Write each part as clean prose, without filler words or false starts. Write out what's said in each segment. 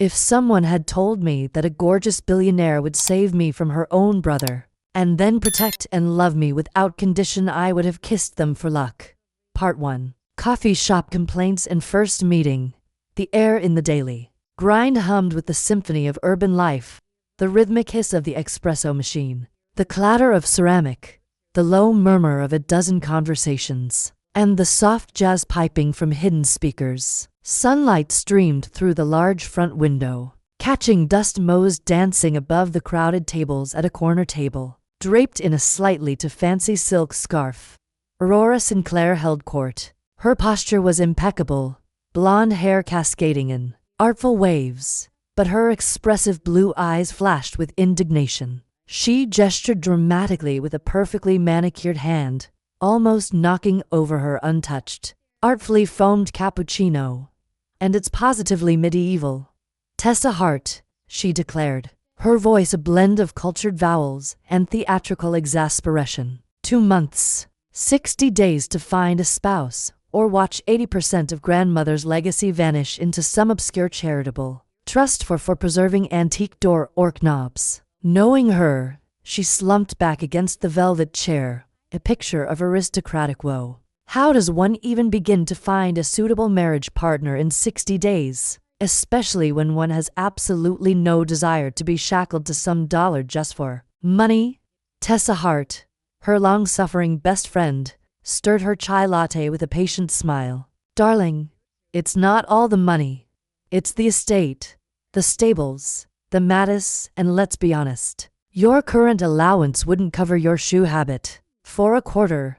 If someone had told me that a gorgeous billionaire would save me from her own brother, and then protect and love me without condition, I would have kissed them for luck. Part 1. Coffee shop complaints and first meeting. The air in the daily grind hummed with the symphony of urban life, the rhythmic hiss of the espresso machine, the clatter of ceramic, the low murmur of a dozen conversations, and the soft jazz piping from hidden speakers. Sunlight streamed through the large front window, catching dust motes dancing above the crowded tables at a corner table. Draped in a slightly too fancy silk scarf, Aurora Sinclair held court. Her posture was impeccable, blonde hair cascading in artful waves, but her expressive blue eyes flashed with indignation. She gestured dramatically with a perfectly manicured hand, almost knocking over her untouched, artfully foamed cappuccino. And it's positively medieval. Tessa Hart, she declared, her voice a blend of cultured vowels and theatrical exasperation. 2 months, 60 days to find a spouse, or watch 80% of grandmother's legacy vanish into some obscure charitable trust for preserving antique door orc knobs. Knowing her, she slumped back against the velvet chair, a picture of aristocratic woe. How does one even begin to find a suitable marriage partner in 60 days, especially when one has absolutely no desire to be shackled to some dollar just for money? Tessa Hart, her long-suffering best friend, stirred her chai latte with a patient smile. Darling, it's not all the money. It's the estate, the stables, the Mattis, and let's be honest, your current allowance wouldn't cover your shoe habit. For a quarter,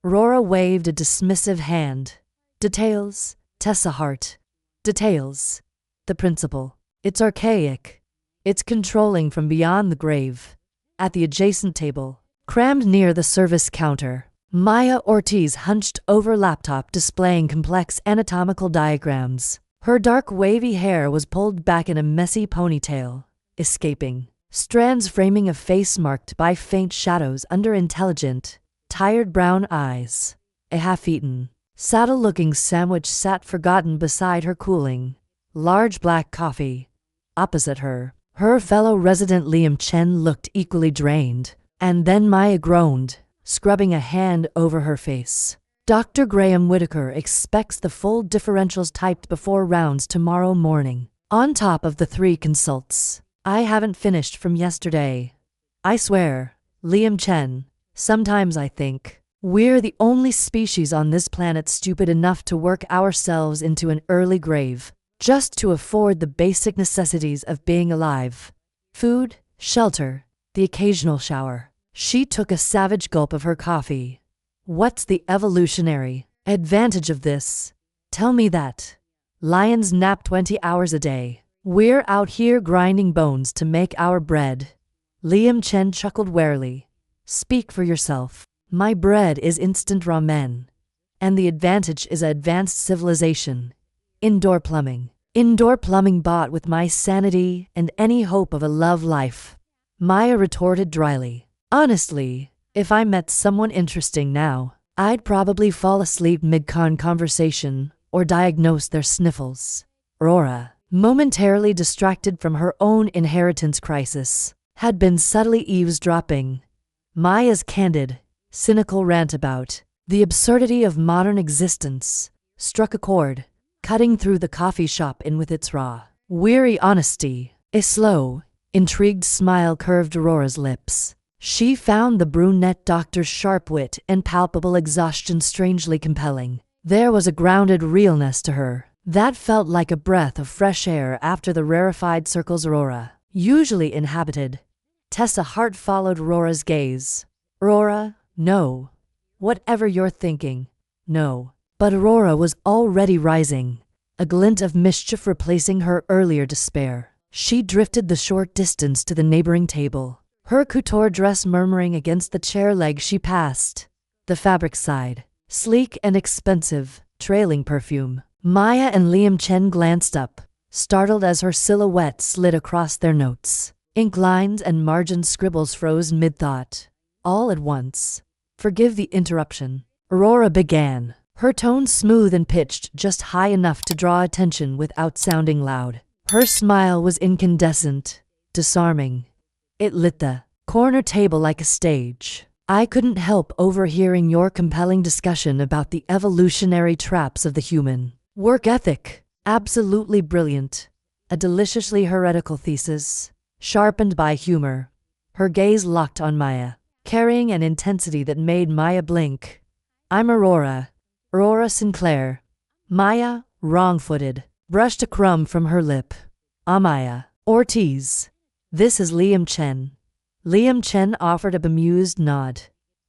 Aurora waved a dismissive hand. Details, Tessa Hart. Details. The principle. It's archaic. It's controlling from beyond the grave. At the adjacent table, crammed near the service counter, Maya Ortiz hunched over laptop displaying complex anatomical diagrams. Her dark wavy hair was pulled back in a messy ponytail, escaping strands framing a face marked by faint shadows under intelligent, tired brown eyes. A half-eaten, saddle-looking sandwich sat forgotten beside her cooling, large black coffee. Opposite her, her fellow resident Liam Chen looked equally drained, and then Maya groaned, scrubbing a hand over her face. Dr. Graham Whitaker expects the full differentials typed before rounds tomorrow morning. On top of the 3 consults. I haven't finished from yesterday. I swear, Liam Chen, sometimes I think we're the only species on this planet stupid enough to work ourselves into an early grave, just to afford the basic necessities of being alive. Food, shelter, the occasional shower. She took a savage gulp of her coffee. What's the evolutionary advantage of this? Tell me that. Lions nap 20 hours a day. We're out here grinding bones to make our bread. Liam Chen chuckled warily. Speak for yourself. My bread is instant ramen. And the advantage is advanced civilization. Indoor plumbing. Indoor plumbing bought with my sanity and any hope of a love life. Maya retorted dryly. Honestly, if I met someone interesting now, I'd probably fall asleep mid-conversation or diagnose their sniffles. Aurora, momentarily distracted from her own inheritance crisis, had been subtly eavesdropping Maya's candid, cynical rant about the absurdity of modern existence. Struck a chord, cutting through the coffee shop in with its raw, weary honesty. A slow, intrigued smile curved Aurora's lips. She found the brunette doctor's sharp wit and palpable exhaustion strangely compelling. There was a grounded realness to her that felt like a breath of fresh air after the rarefied circles Aurora usually inhabited. Tessa Hart followed Aurora's gaze. Aurora, no. Whatever you're thinking, no. But Aurora was already rising, a glint of mischief replacing her earlier despair. She drifted the short distance to the neighboring table, her couture dress murmuring against the chair leg she passed. The fabric side, sleek and expensive, trailing perfume. Maya and Liam Chen glanced up, startled as her silhouette slid across their notes. Ink lines and margin scribbles froze mid-thought. All at once. Forgive the interruption. Aurora began, her tone smooth and pitched just high enough to draw attention without sounding loud. Her smile was incandescent, disarming. It lit the corner table like a stage. I couldn't help overhearing your compelling discussion about the evolutionary traps of the human work ethic. Absolutely brilliant. A deliciously heretical thesis, sharpened by humor. Her gaze locked on Maya, carrying an intensity that made Maya blink. I'm Aurora Sinclair. Maya, wrong-footed, brushed a crumb from her lip. Amaya Ortiz. This is Liam Chen. Liam Chen offered a bemused nod.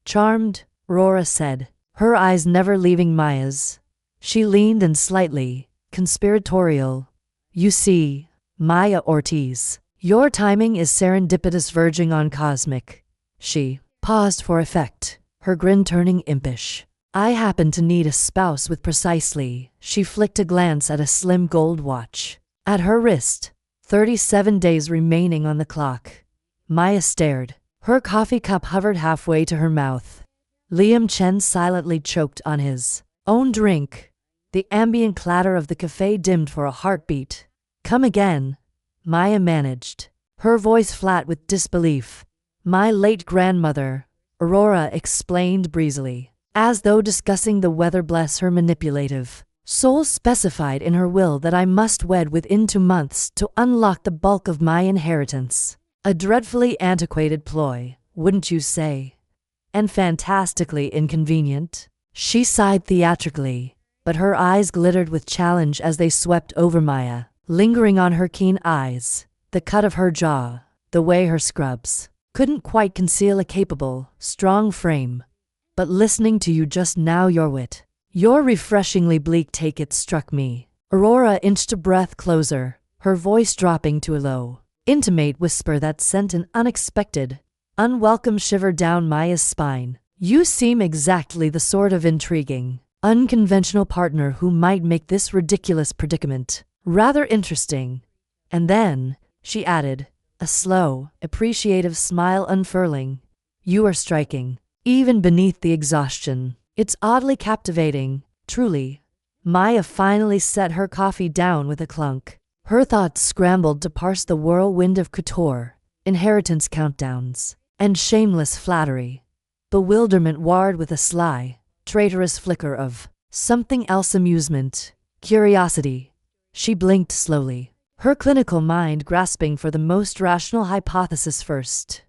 Charmed, Aurora said, her eyes never leaving Maya's. She leaned in slightly, conspiratorial. You see, Maya Ortiz, your timing is serendipitous verging on cosmic. She paused for effect, her grin turning impish. I happen to need a spouse with precisely. She flicked a glance at a slim gold watch at her wrist. 37 days remaining on the clock. Maya stared. Her coffee cup hovered halfway to her mouth. Liam Chen silently choked on his own drink. The ambient clatter of the cafe dimmed for a heartbeat. Come again, Maya managed, her voice flat with disbelief. My late grandmother, Aurora explained breezily, as though discussing the weather. Bless her manipulative soul specified in her will that I must wed within 2 months to unlock the bulk of my inheritance. A dreadfully antiquated ploy, wouldn't you say? And fantastically inconvenient. She sighed theatrically, but her eyes glittered with challenge as they swept over Maya, lingering on her keen eyes, the cut of her jaw, the way her scrubs couldn't quite conceal a capable, strong frame. But listening to you just now, your wit, your refreshingly bleak take it struck me. Aurora inched a breath closer, her voice dropping to a low, intimate whisper that sent an unexpected, unwelcome shiver down Maya's spine. You seem exactly the sort of intriguing, unconventional partner who might make this ridiculous predicament rather interesting. And then, she added, a slow, appreciative smile unfurling, you are striking, even beneath the exhaustion. It's oddly captivating, truly. Maya finally set her coffee down with a clunk. Her thoughts scrambled to parse the whirlwind of couture, inheritance countdowns, and shameless flattery. Bewilderment warred with a sly, traitorous flicker of something else: amusement, curiosity. She blinked slowly, her clinical mind grasping for the most rational hypothesis first.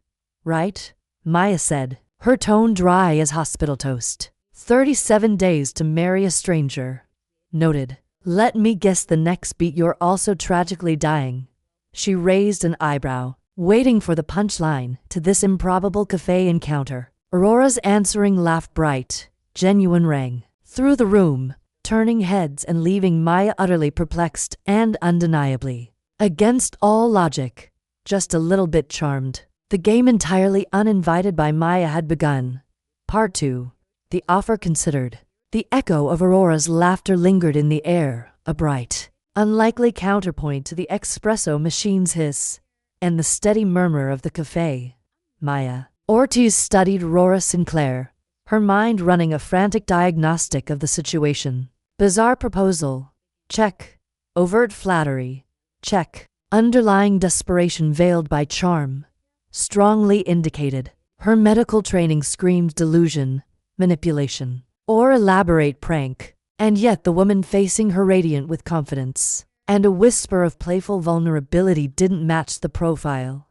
Right? Maya said, her tone dry as hospital toast. 37 days to marry a stranger. Noted. Let me guess the next beat you're also tragically dying. She raised an eyebrow, waiting for the punchline to this improbable cafe encounter. Aurora's answering laugh, bright, genuine, rang through the room, turning heads and leaving Maya utterly perplexed and undeniably, against all logic, just a little bit charmed. The game entirely uninvited by Maya had begun. Part 2. The offer considered. The echo of Aurora's laughter lingered in the air, a bright, unlikely counterpoint to the espresso machine's hiss, and the steady murmur of the cafe. Maya Ortiz studied Aurora Sinclair, her mind running a frantic diagnostic of the situation. Bizarre proposal. Check. Overt flattery. Check. Underlying desperation veiled by charm. Strongly indicated. Her medical training screamed delusion, manipulation, or elaborate prank. And yet the woman facing her, radiant with confidence and a whisper of playful vulnerability, didn't match the profile.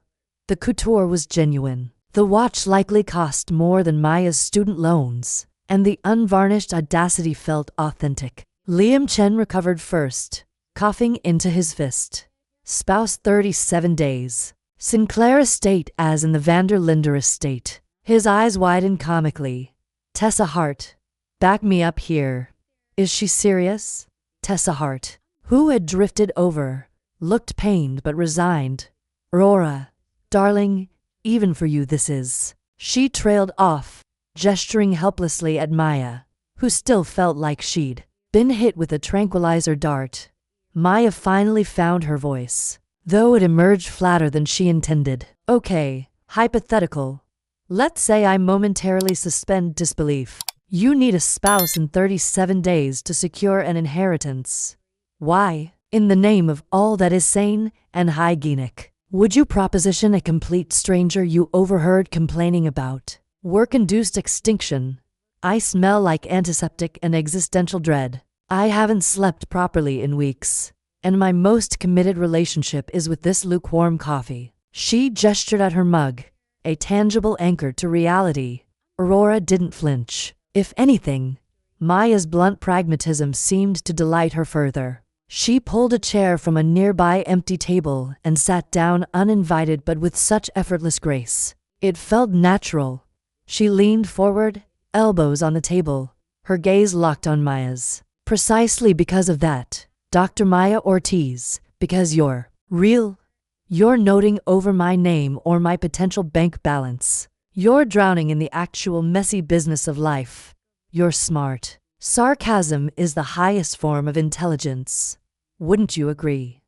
The couture was genuine. The watch likely cost more than Maya's student loans, and the unvarnished audacity felt authentic. Liam Chen recovered first, coughing into his fist. Spouse 37 days. Sinclair estate as in the Vanderlinder estate. His eyes widened comically. Tessa Hart. Back me up here. Is she serious? Tessa Hart, who had drifted over, looked pained but resigned. Aurora, darling, even for you this is. She trailed off, gesturing helplessly at Maya, who still felt like she'd been hit with a tranquilizer dart. Maya finally found her voice, though it emerged flatter than she intended. Okay, hypothetical. Let's say I momentarily suspend disbelief. You need a spouse in 37 days to secure an inheritance. Why? In the name of all that is sane and hygienic, would you proposition a complete stranger you overheard complaining about work-induced extinction? I smell like antiseptic and existential dread. I haven't slept properly in weeks, and my most committed relationship is with this lukewarm coffee. She gestured at her mug, a tangible anchor to reality. Aurora didn't flinch. If anything, Maya's blunt pragmatism seemed to delight her further. She pulled a chair from a nearby empty table and sat down uninvited but with such effortless grace. It felt natural. She leaned forward, elbows on the table, her gaze locked on Maya's. Precisely because of that, Dr. Maya Ortiz, because you're real. You're noting over my name or my potential bank balance. You're drowning in the actual messy business of life. You're smart. Sarcasm is the highest form of intelligence. Wouldn't you agree?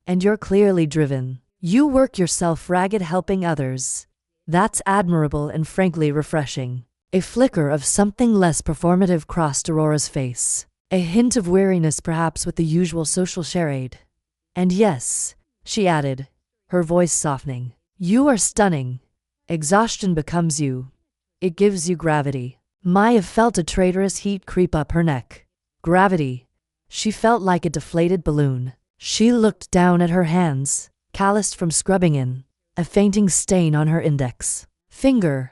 And you're clearly driven. You work yourself ragged helping others. That's admirable and frankly refreshing. A flicker of something less performative crossed Aurora's face. A hint of weariness perhaps with the usual social charade. And yes, she added, her voice softening, you are stunning. Exhaustion becomes you. It gives you gravity. Maya felt a traitorous heat creep up her neck. Gravity. She felt like a deflated balloon. She looked down at her hands, calloused from scrubbing in, a fainting stain on her index finger.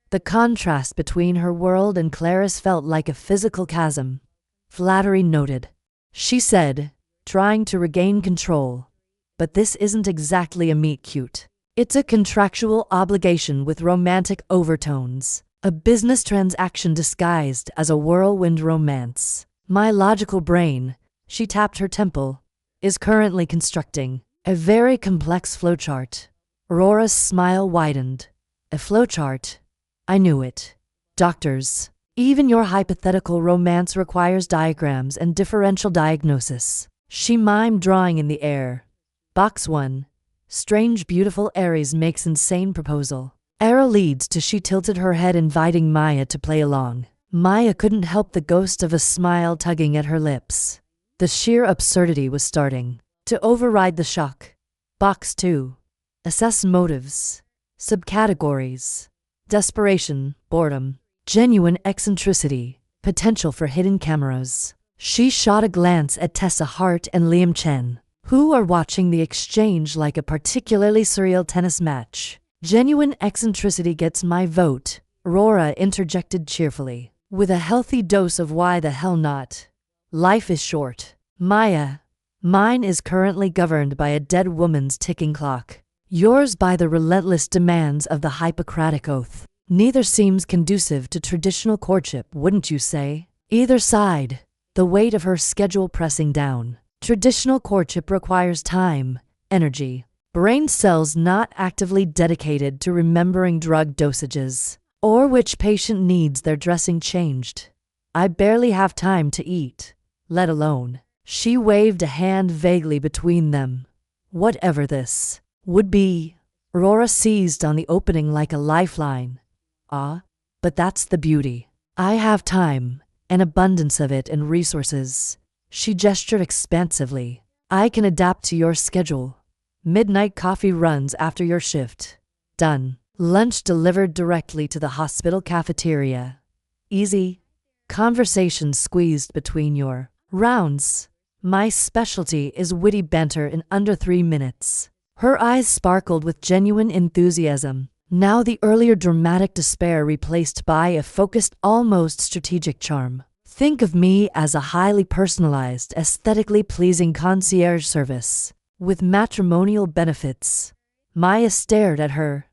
The contrast between her world and Clara's felt like a physical chasm. Flattery noted, she said, trying to regain control. But this isn't exactly a meet cute. It's a contractual obligation with romantic overtones. A business transaction disguised as a whirlwind romance. My logical brain, she tapped her temple, is currently constructing a very complex flowchart. Aurora's smile widened. A flowchart? I knew it. Doctors, even your hypothetical romance requires diagrams and differential diagnosis. She mimed drawing in the air. Box 1. Strange beautiful Aries makes insane proposal. Arrow leads to she tilted her head inviting Maya to play along. Maya couldn't help the ghost of a smile tugging at her lips. The sheer absurdity was starting to override the shock. Box 2. Assess motives. Subcategories. Desperation, boredom, genuine eccentricity, potential for hidden cameras. She shot a glance at Tessa Hart and Liam Chen, who are watching the exchange like a particularly surreal tennis match. Genuine eccentricity gets my vote, Aurora interjected cheerfully, with a healthy dose of why the hell not. Life is short. Maya, mine is currently governed by a dead woman's ticking clock. Yours by the relentless demands of the Hippocratic Oath. Neither seems conducive to traditional courtship, wouldn't you say? Either side, the weight of her schedule pressing down. Traditional courtship requires time, energy, brain cells not actively dedicated to remembering drug dosages, or which patient needs their dressing changed. I barely have time to eat, let alone. She waved a hand vaguely between them. Whatever this would be, Aurora seized on the opening like a lifeline. Ah, but that's the beauty. I have time, an abundance of it and resources. She gestured expansively. I can adapt to your schedule. Midnight coffee runs after your shift. Done. Lunch delivered directly to the hospital cafeteria. Easy. Conversations squeezed between your rounds. My specialty is witty banter in under 3 minutes. Her eyes sparkled with genuine enthusiasm. Now the earlier dramatic despair replaced by a focused, almost strategic charm. Think of me as a highly personalized, aesthetically pleasing concierge service. With matrimonial benefits. Maya stared at her.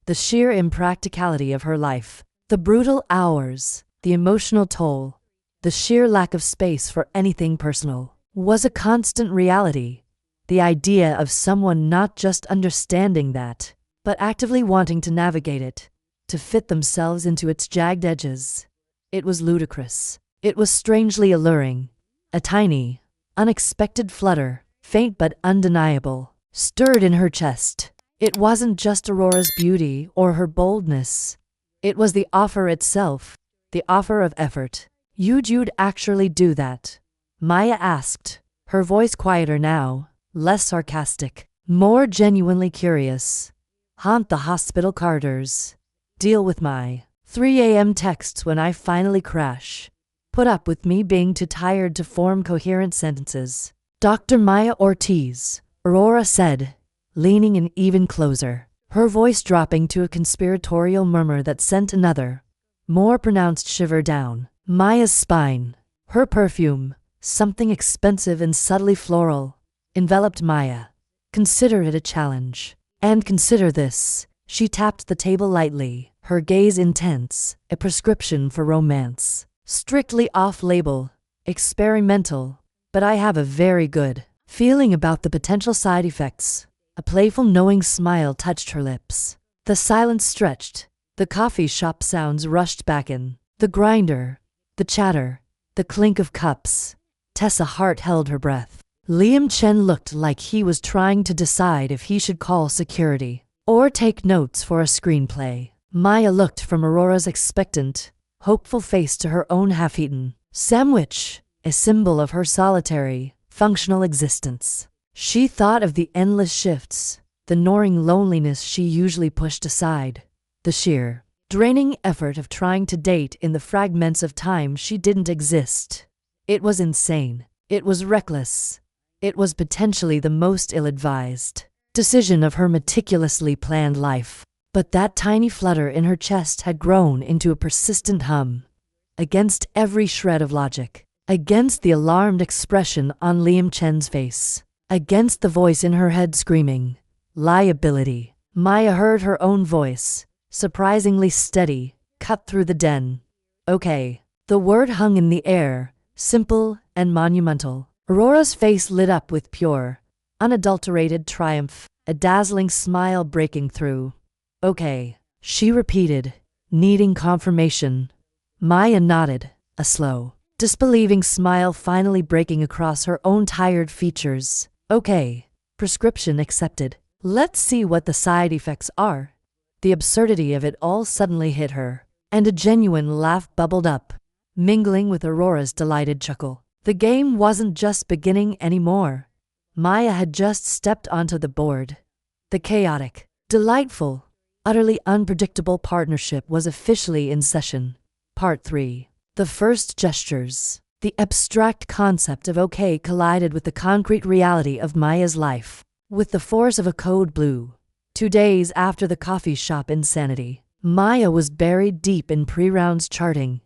The sheer impracticality of her life. The brutal hours. The emotional toll. The sheer lack of space for anything personal. Was a constant reality. The idea of someone not just understanding that, but actively wanting to navigate it. To fit themselves into its jagged edges. It was ludicrous. It was strangely alluring. A tiny, unexpected flutter. Faint but undeniable, stirred in her chest. It wasn't just Aurora's beauty or her boldness. It was the offer itself, the offer of effort. You'd actually do that? Maya asked, her voice quieter now, less sarcastic, more genuinely curious. Haunt the hospital corridors. Deal with my 3 a.m. texts when I finally crash. Put up with me being too tired to form coherent sentences. Dr. Maya Ortiz, Aurora said, leaning in even closer, her voice dropping to a conspiratorial murmur that sent another, more pronounced shiver down Maya's spine. Her perfume, something expensive and subtly floral, enveloped Maya. Consider it a challenge. And consider this. She tapped the table lightly, her gaze intense, a prescription for romance. Strictly off-label, experimental, but I have a very good feeling about the potential side effects. A playful knowing smile touched her lips. The silence stretched. The coffee shop sounds rushed back in. The grinder, the chatter, the clink of cups. Tessa's heart held her breath. Liam Chen looked like he was trying to decide if he should call security or take notes for a screenplay. Maya looked from Aurora's expectant, hopeful face to her own half-eaten sandwich, a symbol of her solitary, functional existence. She thought of the endless shifts, the gnawing loneliness she usually pushed aside, the sheer, draining effort of trying to date in the fragments of time she didn't exist. It was insane. It was reckless. It was potentially the most ill-advised decision of her meticulously planned life. But that tiny flutter in her chest had grown into a persistent hum. Against every shred of logic. Against the alarmed expression on Liam Chen's face. Against the voice in her head screaming, liability. Maya heard her own voice, surprisingly steady, cut through the den. Okay. The word hung in the air, simple and monumental. Aurora's face lit up with pure, unadulterated triumph, a dazzling smile breaking through. Okay, she repeated, needing confirmation. Maya nodded, a slow, disbelieving smile finally breaking across her own tired features. Okay, prescription accepted. Let's see what the side effects are. The absurdity of it all suddenly hit her, and a genuine laugh bubbled up, mingling with Aurora's delighted chuckle. The game wasn't just beginning anymore. Maya had just stepped onto the board. The chaotic, delightful, utterly unpredictable partnership was officially in session. Part 3. The first gestures. The abstract concept of okay collided with the concrete reality of Maya's life. With the force of a code blue. 2 days after the coffee shop insanity, Maya was buried deep in pre-rounds charting.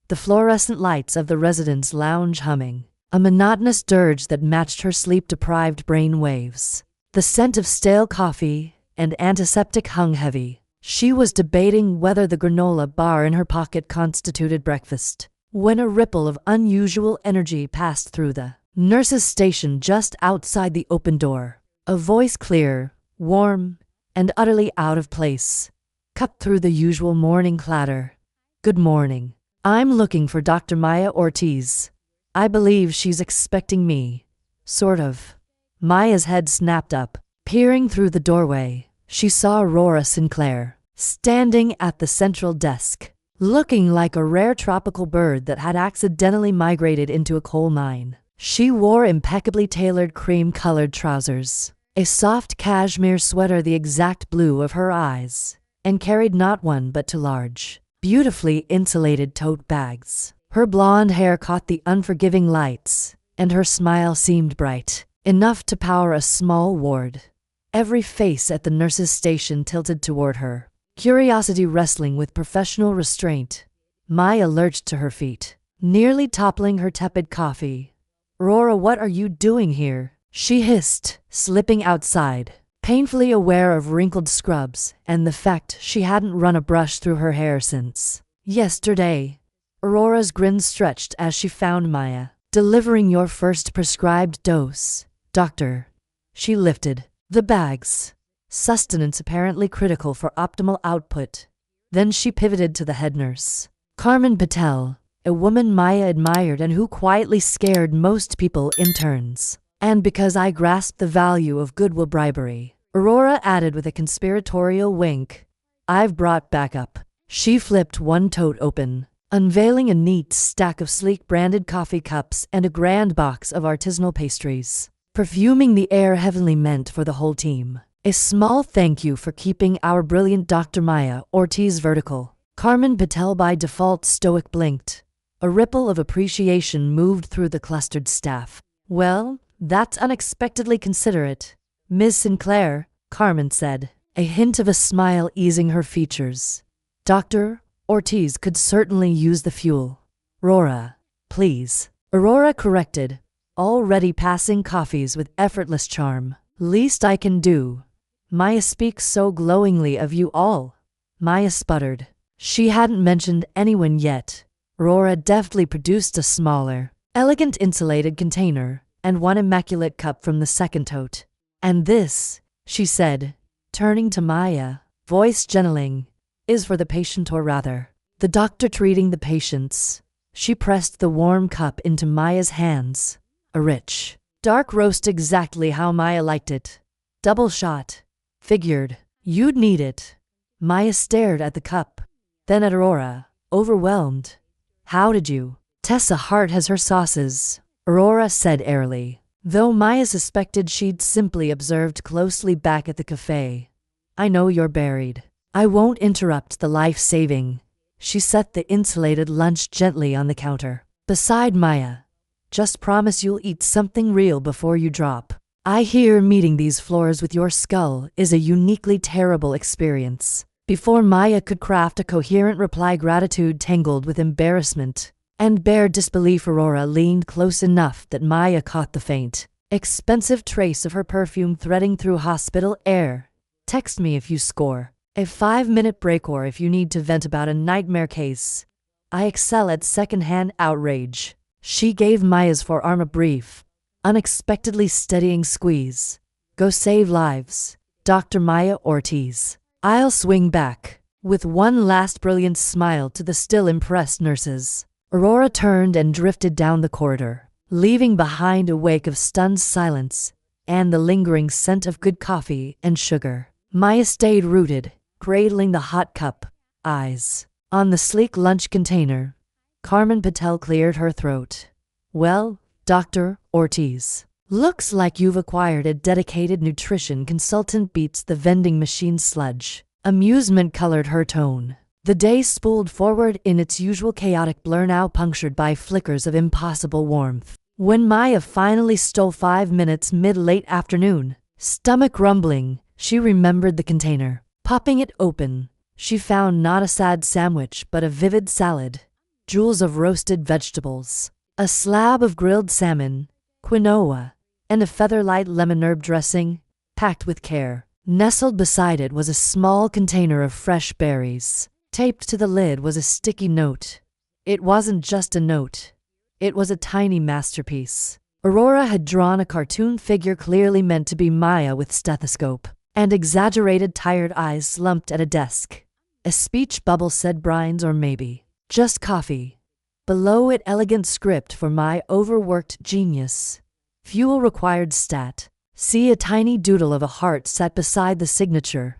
The fluorescent lights of the residence lounge humming. A monotonous dirge that matched her sleep-deprived brain waves. The scent of stale coffee and antiseptic hung heavy. She was debating whether the granola bar in her pocket constituted breakfast, when a ripple of unusual energy passed through the nurse's station just outside the open door. A voice clear, warm, and utterly out of place, cut through the usual morning clatter. Good morning. I'm looking for Dr. Maya Ortiz. I believe she's expecting me. Sort of. Maya's head snapped up. Peering through the doorway, she saw Aurora Sinclair, standing at the central desk, looking like a rare tropical bird that had accidentally migrated into a coal mine. She wore impeccably tailored cream-colored trousers, a soft cashmere sweater the exact blue of her eyes, and carried not one but two large, beautifully insulated tote bags. Her blonde hair caught the unforgiving lights, and her smile seemed bright, enough to power a small ward. Every face at the nurse's station tilted toward her, curiosity wrestling with professional restraint. Maya lurched to her feet, nearly toppling her tepid coffee. Aurora, what are you doing here? She hissed, slipping outside, painfully aware of wrinkled scrubs and the fact she hadn't run a brush through her hair since yesterday. Aurora's grin stretched as she found Maya. Delivering your first prescribed dose, doctor. She lifted the bags, sustenance apparently critical for optimal output. Then she pivoted to the head nurse, Carmen Patel, a woman Maya admired and who quietly scared most people interns. And because I grasped the value of goodwill bribery, Aurora added with a conspiratorial wink, I've brought backup. She flipped one tote open, unveiling a neat stack of sleek branded coffee cups and a grand box of artisanal pastries, perfuming the air heavenly meant for the whole team. A small thank you for keeping our brilliant Dr. Maya Ortiz vertical. Carmen Patel by default stoic blinked. A ripple of appreciation moved through the clustered staff. Well, that's unexpectedly considerate, Ms. Sinclair, Carmen said, a hint of a smile easing her features. Dr. Ortiz could certainly use the fuel. Aurora, please. Aurora corrected, already passing coffees with effortless charm. Least I can do. Maya speaks so glowingly of you all. Maya sputtered. She hadn't mentioned anyone yet. Aurora deftly produced a smaller, elegant insulated container and one immaculate cup from the second tote. And this, she said, turning to Maya, voice gentling, is for the patient, or rather, the doctor treating the patients. She pressed the warm cup into Maya's hands. A rich, dark roast, exactly how Maya liked it. Double shot. Figured. You'd need it. Maya stared at the cup, then at Aurora, overwhelmed. How did you? Tessa Hart has her sauces, Aurora said airily, though Maya suspected she'd simply observed closely back at the cafe. I know you're buried. I won't interrupt the life-saving. She set the insulated lunch gently on the counter, beside Maya. Just promise you'll eat something real before you drop. I hear meeting these floors with your skull is a uniquely terrible experience. Before Maya could craft a coherent reply, gratitude tangled with embarrassment and bare disbelief. Aurora leaned close enough that Maya caught the faint, expensive trace of her perfume threading through hospital air. Text me if you score. A 5-minute break or if you need to vent about a nightmare case. I excel at second-hand outrage. She gave Maya's forearm a brief, unexpectedly steadying squeeze. Go save lives, Dr. Maya Ortiz. I'll swing back. With one last brilliant smile to the still impressed nurses, Aurora turned and drifted down the corridor, leaving behind a wake of stunned silence and the lingering scent of good coffee and sugar. Maya stayed rooted, cradling the hot cup, eyes on the sleek lunch container. Carmen Patel cleared her throat. Well, Dr. Ortiz, looks like you've acquired a dedicated nutrition consultant. Beats the vending machine sludge. Amusement colored her tone. The day spooled forward in its usual chaotic blur, now punctured by flickers of impossible warmth. When Maya finally stole 5 minutes mid-late afternoon, stomach rumbling, she remembered the container. Popping it open, she found not a sad sandwich but a vivid salad. Jewels of roasted vegetables, a slab of grilled salmon, quinoa, and a feather-light lemon herb dressing, packed with care. Nestled beside it was a small container of fresh berries. Taped to the lid was a sticky note. It wasn't just a note. It was a tiny masterpiece. Aurora had drawn a cartoon figure clearly meant to be Maya with stethoscope and exaggerated tired eyes slumped at a desk. A speech bubble said brines or maybe just coffee. Below it, elegant script for my overworked genius. Fuel required stat. See, a tiny doodle of a heart sat beside the signature.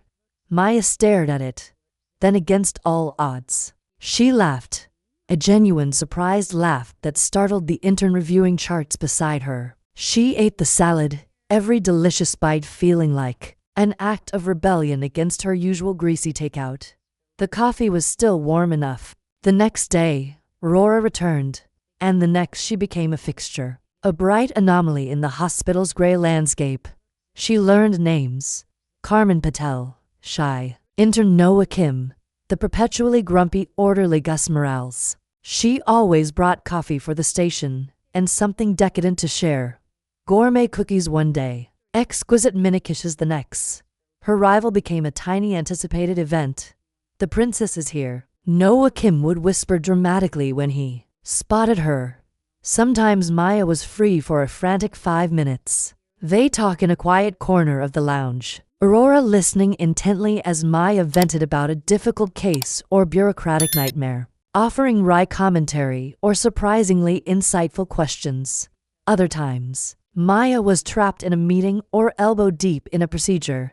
Maya stared at it. Then, against all odds, she laughed. A genuine surprised laugh that startled the intern reviewing charts beside her. She ate the salad, every delicious bite feeling like an act of rebellion against her usual greasy takeout. The coffee was still warm enough. The next day, Aurora returned, and the next she became a fixture, a bright anomaly in the hospital's gray landscape. She learned names. Carmen Patel, shy. Intern Noah Kim, the perpetually grumpy orderly Gus Morales. She always brought coffee for the station, and something decadent to share. Gourmet cookies one day, exquisite mini quiches the next. Her rival became a tiny anticipated event. The princess is here, Noah Kim would whisper dramatically when he spotted her. Sometimes Maya was free for a frantic 5 minutes. They talk in a quiet corner of the lounge, Aurora listening intently as Maya vented about a difficult case or bureaucratic nightmare, offering wry commentary or surprisingly insightful questions. Other times, Maya was trapped in a meeting or elbow deep in a procedure.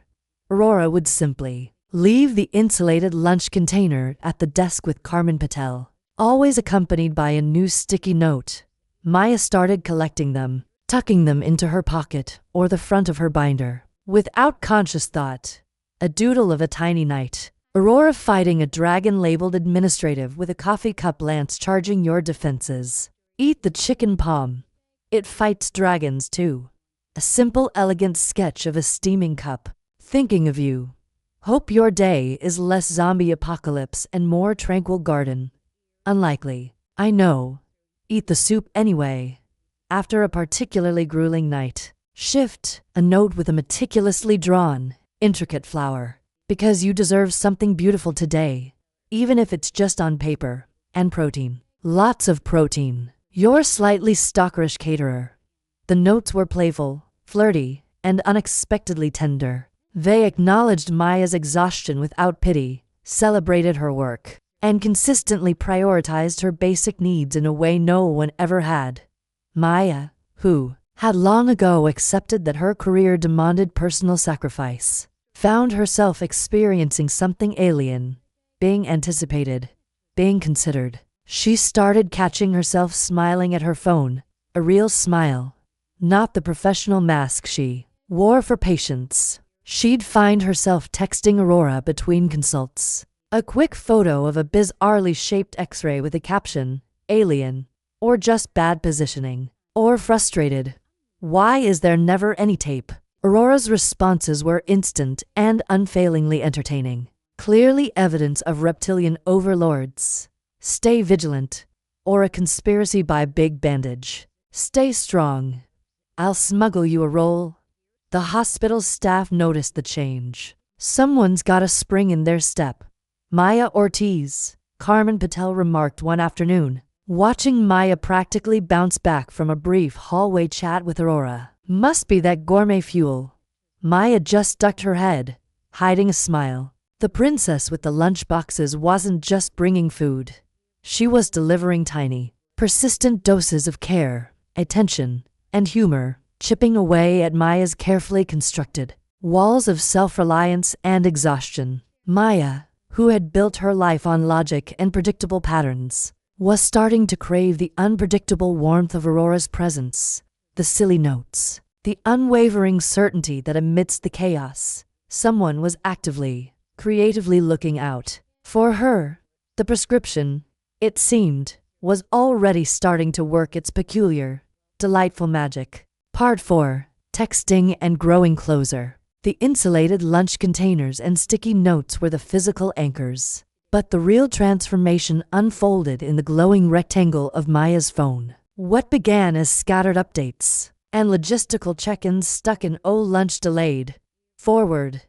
Aurora would simply leave the insulated lunch container at the desk with Carmen Patel. always accompanied by a new sticky note. Maya started collecting them, tucking them into her pocket or the front of her binder. Without conscious thought, a doodle of a tiny knight. Aurora fighting a dragon labeled administrative with a coffee cup lance charging your defenses. Eat the chicken palm. It fights dragons too. A simple, elegant sketch of a steaming cup. Thinking of you. Hope your day is less zombie apocalypse and more tranquil garden. Unlikely. I know. Eat the soup anyway. After a particularly grueling night. Shift, a note with a meticulously drawn, intricate flower. Because you deserve something beautiful today. Even if it's just on paper. And protein. Lots of protein. Your slightly stalkerish caterer. The notes were playful, flirty, and unexpectedly tender. They acknowledged Maya's exhaustion without pity, celebrated her work, and consistently prioritized her basic needs in a way no one ever had. Maya, who had long ago accepted that her career demanded personal sacrifice, found herself experiencing something alien, being anticipated, being considered. She started catching herself smiling at her phone, a real smile, not the professional mask she wore for patience. She'd find herself texting Aurora between consults. A quick photo of a bizarrely shaped X-ray with a caption, alien, or just bad positioning, or frustrated. Why is there never any tape? Aurora's responses were instant and unfailingly entertaining. Clearly evidence of reptilian overlords. Stay vigilant. Or a conspiracy by Big Bandage. Stay strong. I'll smuggle you a roll. The hospital's staff noticed the change. Someone's got a spring in their step. Maya Ortiz, Carmen Patel remarked one afternoon, watching Maya practically bounce back from a brief hallway chat with Aurora. Must be that gourmet fuel. Maya just ducked her head, hiding a smile. The princess with the lunch boxes wasn't just bringing food. She was delivering tiny, persistent doses of care, attention, and humor, chipping away at Maya's carefully constructed walls of self-reliance and exhaustion. Maya, who had built her life on logic and predictable patterns, was starting to crave the unpredictable warmth of Aurora's presence, the silly notes, the unwavering certainty that amidst the chaos, someone was actively, creatively looking out for her. The prescription, it seemed, was already starting to work its peculiar, delightful magic. Part 4. Texting and growing closer. The insulated lunch containers and sticky notes were the physical anchors. But the real transformation unfolded in the glowing rectangle of Maya's phone. What began as scattered updates and logistical check-ins stuck in "Oh, lunch delayed." Forward.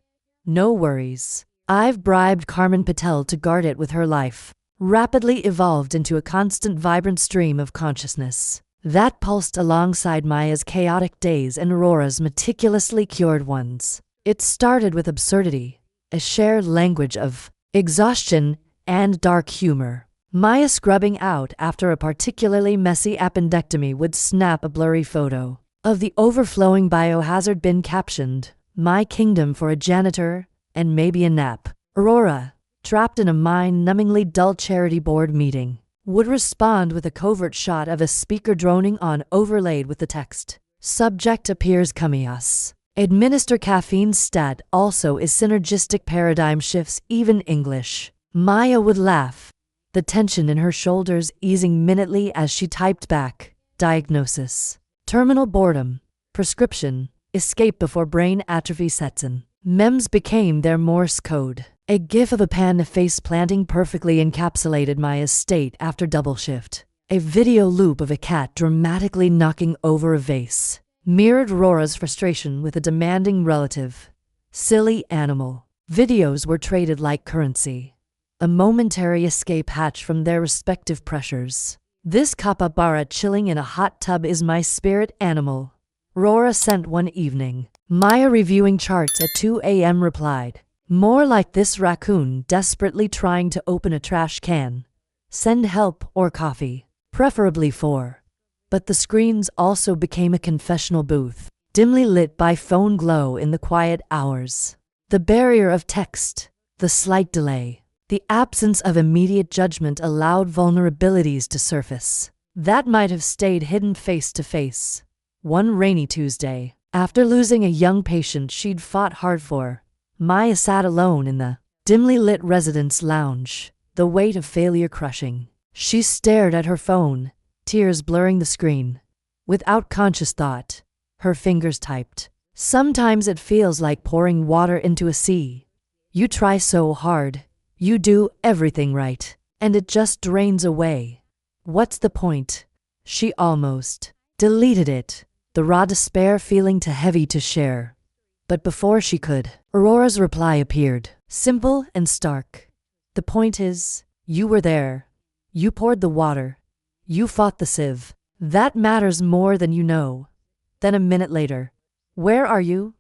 No worries. I've bribed Carmen Patel to guard it with her life. Rapidly evolved into a constant vibrant stream of consciousness that pulsed alongside Maya's chaotic days and Aurora's meticulously cured ones. It started with absurdity, a shared language of exhaustion and dark humor. Maya scrubbing out after a particularly messy appendectomy would snap a blurry photo of the overflowing biohazard bin captioned, "My kingdom for a janitor and maybe a nap." Aurora, trapped in a mind-numbingly dull charity board meeting, would respond with a covert shot of a speaker droning on overlaid with the text, "Subject appears Kamias. Administer caffeine stat also is synergistic paradigm shifts even English." Maya would laugh, the tension in her shoulders easing minutely as she typed back, "Diagnosis. Terminal boredom. Prescription. Escape before brain atrophy sets in." Memes became their Morse code. A gif of a pan face planting perfectly encapsulated Maya's state after double shift. A video loop of a cat dramatically knocking over a vase mirrored Aurora's frustration with a demanding relative. Silly animal. Videos were traded like currency. A momentary escape hatch from their respective pressures. "This capybara chilling in a hot tub is my spirit animal," Aurora sent one evening. Maya, reviewing charts at 2 a.m., replied, "More like this raccoon desperately trying to open a trash can. Send help or coffee, preferably 4. But the screens also became a confessional booth, dimly lit by phone glow in the quiet hours. The barrier of text, the slight delay, The absence of immediate judgment allowed vulnerabilities to surface that might have stayed hidden face to face. One rainy Tuesday, after losing a young patient she'd fought hard for, Maya sat alone in the dimly lit residence lounge, the weight of failure crushing. She stared at her phone, tears blurring the screen. Without conscious thought, her fingers typed. Sometimes it feels like pouring water into a sea. You try so hard, you do everything right, and it just drains away. What's the point? She almost deleted it, the raw despair feeling too heavy to share. But before she could, Aurora's reply appeared, simple and stark. The point is, you were there. You poured the water. You fought the sieve. That matters more than you know. Then a minute later, where are you?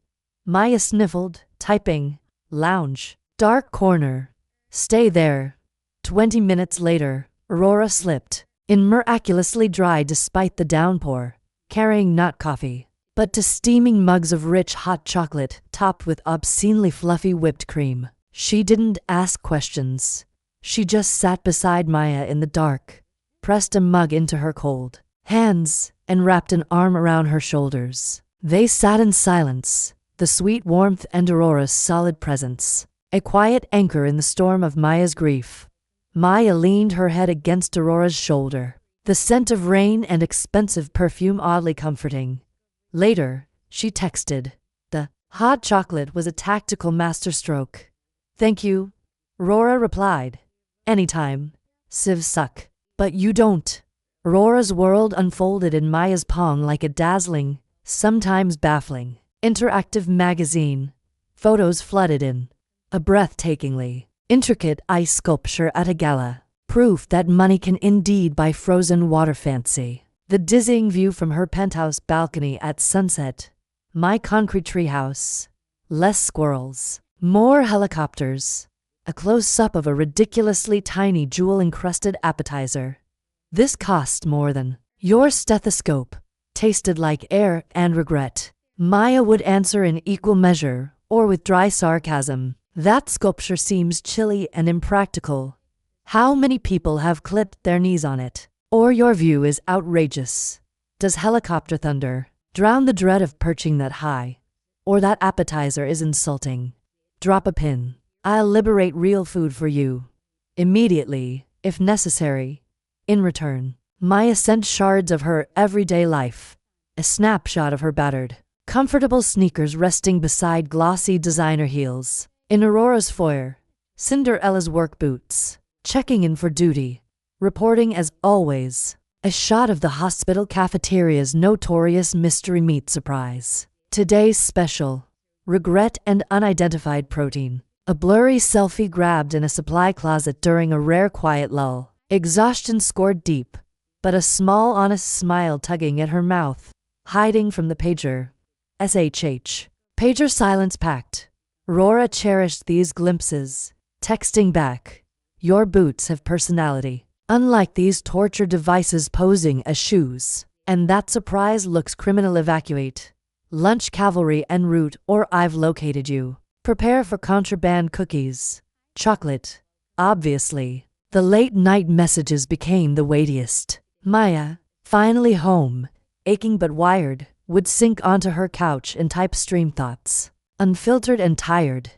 Maya sniffled, typing, lounge, dark corner. Stay there. 20 minutes later, Aurora slipped, in miraculously dry despite the downpour, carrying not coffee, but to steaming mugs of rich hot chocolate topped with obscenely fluffy whipped cream. She didn't ask questions. She just sat beside Maya in the dark, pressed a mug into her cold hands, and wrapped an arm around her shoulders. They sat in silence, the sweet warmth and Aurora's solid presence, a quiet anchor in the storm of Maya's grief. Maya leaned her head against Aurora's shoulder, the scent of rain and expensive perfume oddly comforting. Later, she texted. The hot chocolate was a tactical masterstroke. Thank you, Aurora replied. Anytime. Civs suck. But you don't. Aurora's world unfolded in Maya's palm like a dazzling, sometimes baffling, interactive magazine. Photos flooded in. A breathtakingly intricate ice sculpture at a gala. Proof that money can indeed buy frozen water fancy. The dizzying view from her penthouse balcony at sunset. My concrete treehouse. Less squirrels. More helicopters. A close-up of a ridiculously tiny jewel-encrusted appetizer. This cost more than your stethoscope. Tasted like air and regret. Maya would answer in equal measure, or with dry sarcasm. That sculpture seems chilly and impractical. How many people have clipped their knees on it? Or your view is outrageous. Does helicopter thunder drown the dread of perching that high? Or that appetizer is insulting? Drop a pin. I'll liberate real food for you. Immediately, if necessary. In return, Maya sent shards of her everyday life. A snapshot of her battered, comfortable sneakers resting beside glossy designer heels. In Aurora's foyer, Cinderella's work boots, checking in for duty, reporting as always. A shot of the hospital cafeteria's notorious mystery meat surprise. Today's special, regret and unidentified protein. A blurry selfie grabbed in a supply closet during a rare quiet lull. Exhaustion scored deep, but a small honest smile tugging at her mouth, hiding from the pager. SHH. Pager silence packed. Aurora cherished these glimpses, texting back. Your boots have personality, unlike these torture devices posing as shoes. And that surprise looks criminal. Evacuate. Lunch cavalry en route or I've located you. Prepare for contraband cookies. Chocolate. Obviously. The late-night messages became the weightiest. Maya, finally home, aching but wired, would sink onto her couch and type stream thoughts. Unfiltered and tired.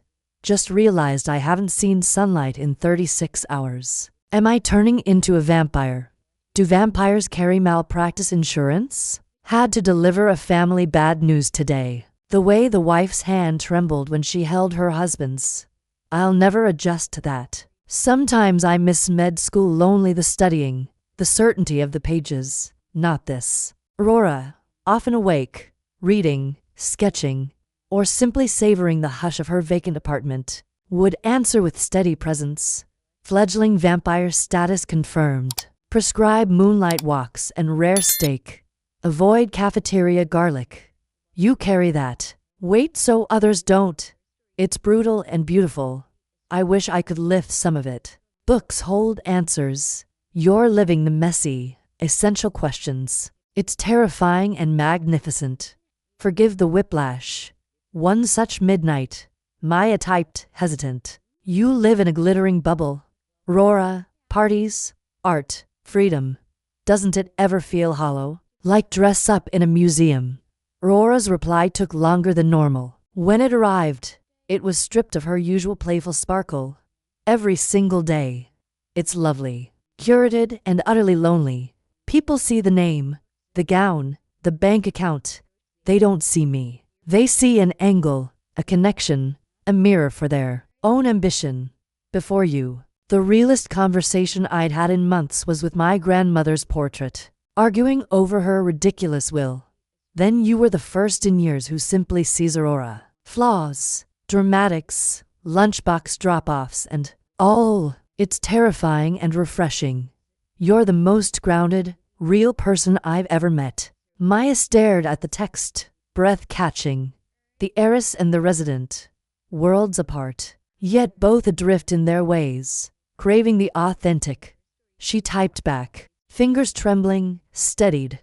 Just realized I haven't seen sunlight in 36 hours. Am I turning into a vampire? Do vampires carry malpractice insurance? Had to deliver a family bad news today. The way the wife's hand trembled when she held her husband's. I'll never adjust to that. Sometimes I miss med school lonely, the studying, the certainty of the pages. Not this. Aurora, often awake, reading, sketching, or simply savoring the hush of her vacant apartment, would answer with steady presence. Fledgling vampire status confirmed. Prescribe moonlight walks and rare steak. Avoid cafeteria garlic. You carry that. Wait so others don't. It's brutal and beautiful. I wish I could lift some of it. Books hold answers. You're living the messy, essential questions. It's terrifying and magnificent. Forgive the whiplash. One such midnight. Maya typed, hesitant. You live in a glittering bubble. Aurora, parties, art, freedom. Doesn't it ever feel hollow? Like dress up in a museum? Aurora's reply took longer than normal. When it arrived, it was stripped of her usual playful sparkle. Every single day. It's lovely, curated, and utterly lonely. People see the name, the gown, the bank account. They don't see me. They see an angle, a connection, a mirror for their own ambition. Before you, the realest conversation I'd had in months was with my grandmother's portrait, arguing over her ridiculous will. Then you were the first in years who simply sees Aurora. Flaws, dramatics, lunchbox drop-offs, and all. It's terrifying and refreshing. You're the most grounded, real person I've ever met. Maya stared at the text, breath-catching. The heiress and the resident. Worlds apart, yet both adrift in their ways, craving the authentic. She typed back, fingers trembling, steadied.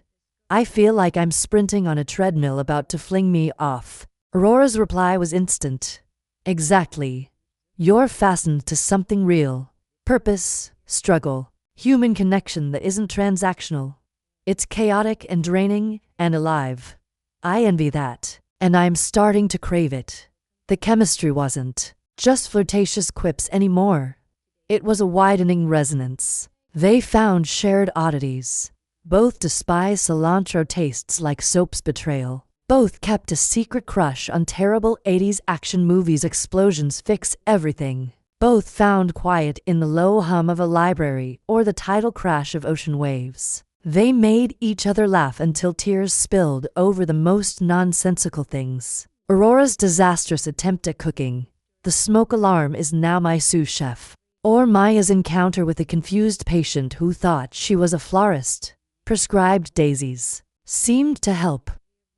I feel like I'm sprinting on a treadmill about to fling me off. Aurora's reply was instant. Exactly. You're fastened to something real. Purpose, struggle, human connection that isn't transactional. It's chaotic and draining and alive. I envy that, and I'm starting to crave it. The chemistry wasn't just flirtatious quips anymore. It was a widening resonance. They found shared oddities. Both despise cilantro tastes like soap's betrayal. Both kept a secret crush on terrible 80s action movies. Explosions fix everything. Both found quiet in the low hum of a library or the tidal crash of ocean waves. They made each other laugh until tears spilled over the most nonsensical things. Aurora's disastrous attempt at cooking. The smoke alarm is now my sous chef. Or Maya's encounter with a confused patient who thought she was a florist. Prescribed daisies. Seemed to help.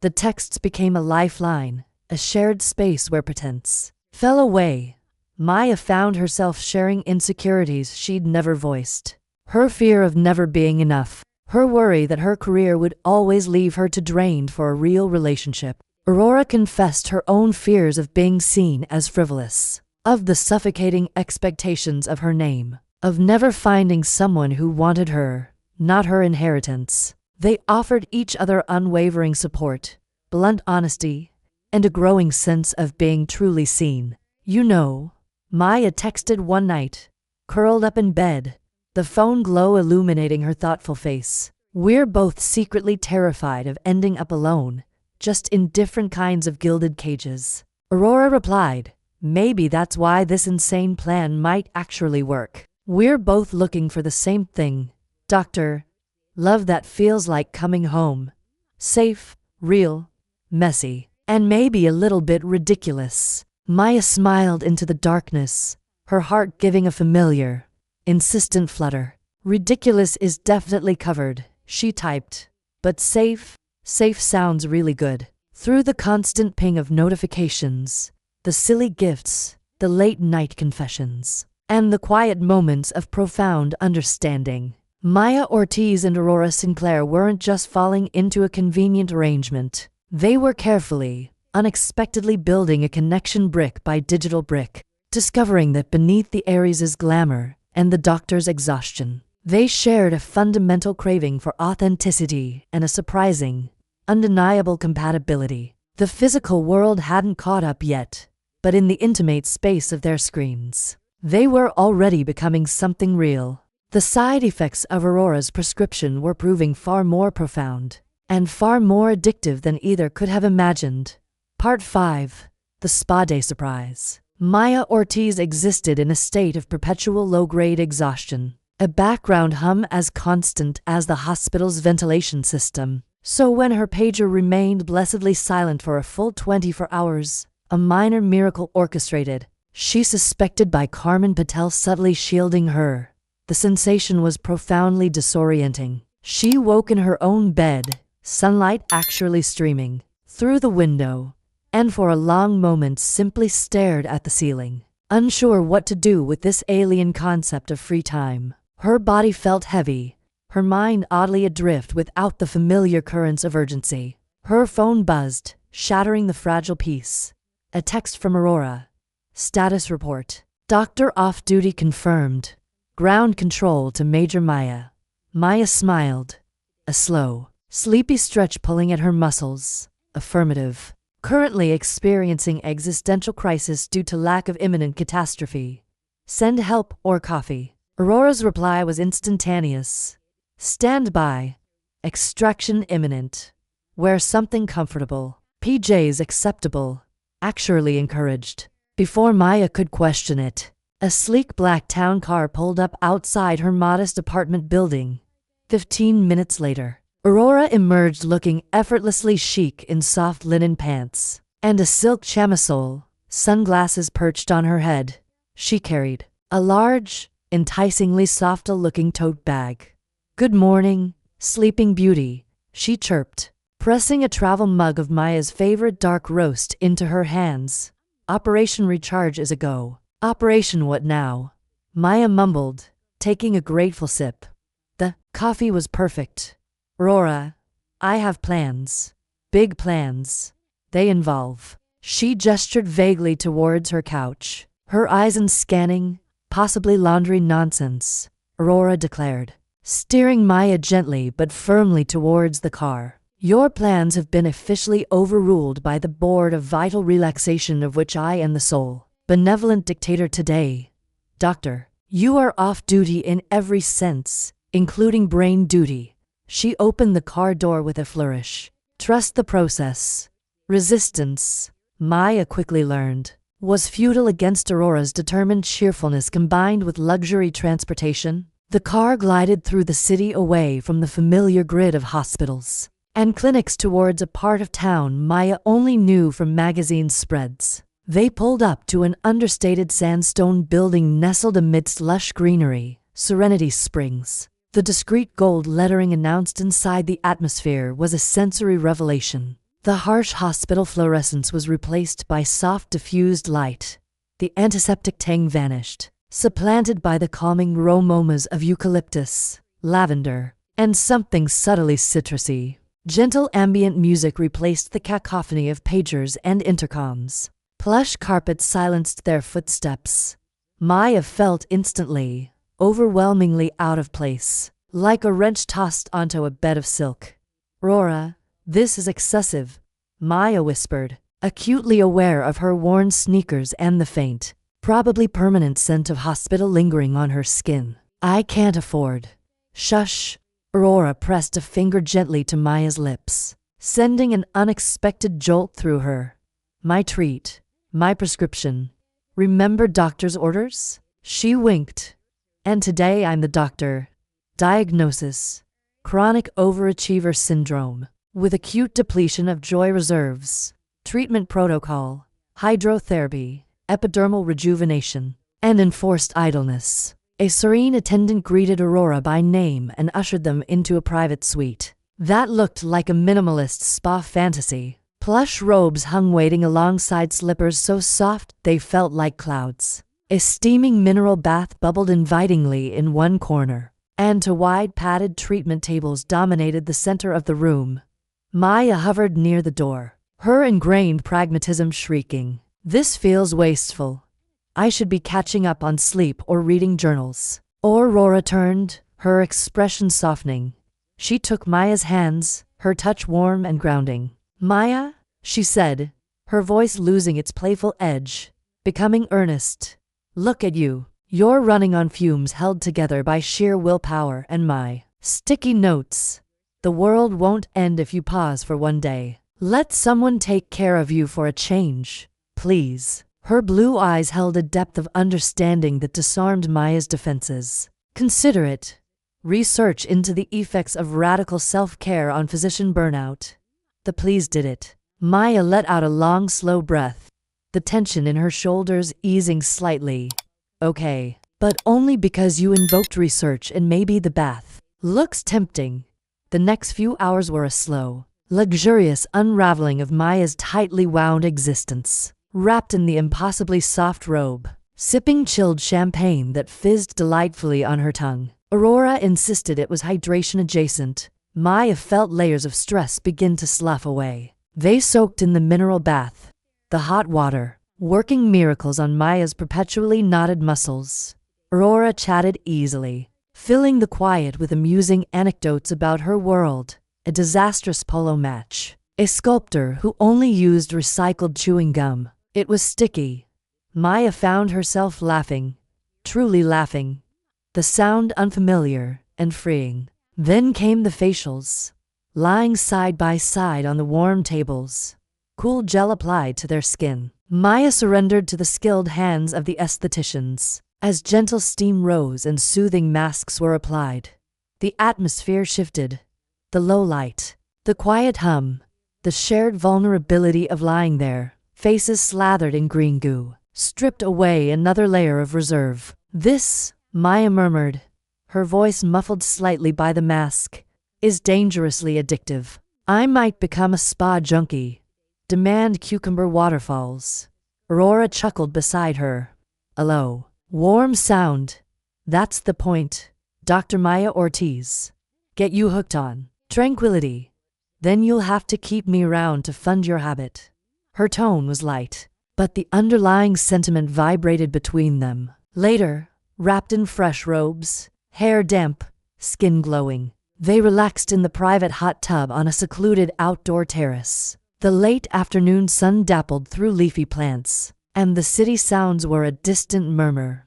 The texts became a lifeline, a shared space where pretense fell away. Maya found herself sharing insecurities she'd never voiced. Her fear of never being enough. Her worry that her career would always leave her too drained for a real relationship. Aurora confessed her own fears of being seen as frivolous, of the suffocating expectations of her name, of never finding someone who wanted her, not her inheritance. They offered each other unwavering support, blunt honesty, and a growing sense of being truly seen. You know, Maya texted one night, curled up in bed, the phone glow illuminating her thoughtful face. We're both secretly terrified of ending up alone, just in different kinds of gilded cages. Aurora replied, maybe that's why this insane plan might actually work. We're both looking for the same thing, Doctor. Love that feels like coming home. Safe, real, messy, and maybe a little bit ridiculous. Maya smiled into the darkness, her heart giving a familiar, insistent flutter. Ridiculous is definitely covered, she typed. But safe sounds really good. Through the constant ping of notifications, the silly gifts, the late-night confessions, and the quiet moments of profound understanding, Maya Ortiz and Aurora Sinclair weren't just falling into a convenient arrangement. They were carefully, unexpectedly building a connection brick by digital brick, discovering that beneath the Aries' glamour and the doctor's exhaustion, they shared a fundamental craving for authenticity and a surprising, undeniable compatibility. The physical world hadn't caught up yet, but in the intimate space of their screens, they were already becoming something real. The side effects of Aurora's prescription were proving far more profound and far more addictive than either could have imagined. Part 5. The Spa Day Surprise. Maya Ortiz existed in a state of perpetual low-grade exhaustion, a background hum as constant as the hospital's ventilation system. So when her pager remained blessedly silent for a full 24 hours, a minor miracle orchestrated, she suspected by Carmen Patel subtly shielding her. The sensation was profoundly disorienting. She woke in her own bed, sunlight actually streaming through the window, and for a long moment simply stared at the ceiling, unsure what to do with this alien concept of free time. Her body felt heavy, her mind oddly adrift without the familiar currents of urgency. Her phone buzzed, shattering the fragile peace. A text from Aurora. Status report. Doctor off duty confirmed. Ground control to Major Maya. Maya smiled. A slow, sleepy stretch pulling at her muscles. Affirmative. Currently experiencing existential crisis due to lack of imminent catastrophe. Send help or coffee. Aurora's reply was instantaneous. Stand by. Extraction imminent. Wear something comfortable. PJs acceptable. Actually encouraged. Before Maya could question it, a sleek black town car pulled up outside her modest apartment building. 15 minutes later, Aurora emerged looking effortlessly chic in soft linen pants and a silk chamisole, sunglasses perched on her head. She carried a large, enticingly soft-looking tote bag. "Good morning, sleeping beauty," she chirped, pressing a travel mug of Maya's favorite dark roast into her hands. "Operation Recharge is a go." "Operation what now?" Maya mumbled, taking a grateful sip. The coffee was perfect. "Aurora, I have plans. Big plans. They involve." She gestured vaguely towards her couch, her eyes scanning, possibly laundry nonsense. Aurora declared, steering Maya gently but firmly towards the car. "Your plans have been officially overruled by the Board of Vital Relaxation, of which I am the sole benevolent dictator today. Doctor, you are off duty in every sense, including brain duty." She opened the car door with a flourish. "Trust the process." Resistance, Maya quickly learned, was futile against Aurora's determined cheerfulness combined with luxury transportation. The car glided through the city away from the familiar grid of hospitals and clinics towards a part of town Maya only knew from magazine spreads. They pulled up to an understated sandstone building nestled amidst lush greenery, Serenity Springs. The discreet gold lettering announced inside the atmosphere was a sensory revelation. The harsh hospital fluorescence was replaced by soft diffused light. The antiseptic tang vanished, supplanted by the calming aromas of eucalyptus, lavender, and something subtly citrusy. Gentle ambient music replaced the cacophony of pagers and intercoms. Plush carpets silenced their footsteps. Maya felt instantly, overwhelmingly out of place, like a wrench tossed onto a bed of silk. "Aurora, this is excessive," Maya whispered, acutely aware of her worn sneakers and the faint, probably permanent scent of hospital lingering on her skin. "I can't afford." "Shush." Aurora pressed a finger gently to Maya's lips, sending an unexpected jolt through her. "My treat. My prescription. Remember doctor's orders?" She winked. "And today I'm the doctor." Diagnosis: chronic overachiever syndrome, with acute depletion of joy reserves. Treatment protocol: hydrotherapy, epidermal rejuvenation, and enforced idleness. A serene attendant greeted Aurora by name and ushered them into a private suite that looked like a minimalist spa fantasy. Plush robes hung waiting alongside slippers so soft they felt like clouds. A steaming mineral bath bubbled invitingly in one corner, and two wide padded treatment tables dominated the center of the room. Maya hovered near the door, her ingrained pragmatism shrieking, "This feels wasteful. I should be catching up on sleep or reading journals." Aurora turned, her expression softening. She took Maya's hands, her touch warm and grounding. "Maya," she said, her voice losing its playful edge, becoming earnest. "Look at you. You're running on fumes held together by sheer willpower and my sticky notes. The world won't end if you pause for one day. Let someone take care of you for a change, please." Her blue eyes held a depth of understanding that disarmed Maya's defenses. "Consider it. Research into the effects of radical self-care on physician burnout." The please did it. Maya let out a long, slow breath, the tension in her shoulders easing slightly. "Okay, but only because you invoked research and maybe the bath looks tempting." The next few hours were a slow, luxurious unraveling of Maya's tightly wound existence. Wrapped in the impossibly soft robe, sipping chilled champagne that fizzed delightfully on her tongue, Aurora insisted it was hydration adjacent. Maya felt layers of stress begin to slough away. They soaked in the mineral bath, the hot water, working miracles on Maya's perpetually knotted muscles. Aurora chatted easily, filling the quiet with amusing anecdotes about her world, a disastrous polo match, a sculptor who only used recycled chewing gum. It was sticky. Maya found herself laughing, truly laughing, the sound unfamiliar and freeing. Then came the facials, lying side by side on the warm tables, cool gel applied to their skin. Maya surrendered to the skilled hands of the estheticians. As gentle steam rose and soothing masks were applied, the atmosphere shifted. The low light, the quiet hum, the shared vulnerability of lying there, faces slathered in green goo, stripped away another layer of reserve. This, Maya murmured, her voice muffled slightly by the mask, is dangerously addictive. I might become a spa junkie, demand cucumber waterfalls. Aurora chuckled beside her, a low, warm sound. That's the point, Dr. Maya Ortiz. Get you hooked on tranquility. Then you'll have to keep me around to fund your habit. Her tone was light, but the underlying sentiment vibrated between them. Later, wrapped in fresh robes, hair damp, skin glowing, they relaxed in the private hot tub on a secluded outdoor terrace. The late afternoon sun dappled through leafy plants, and the city sounds were a distant murmur.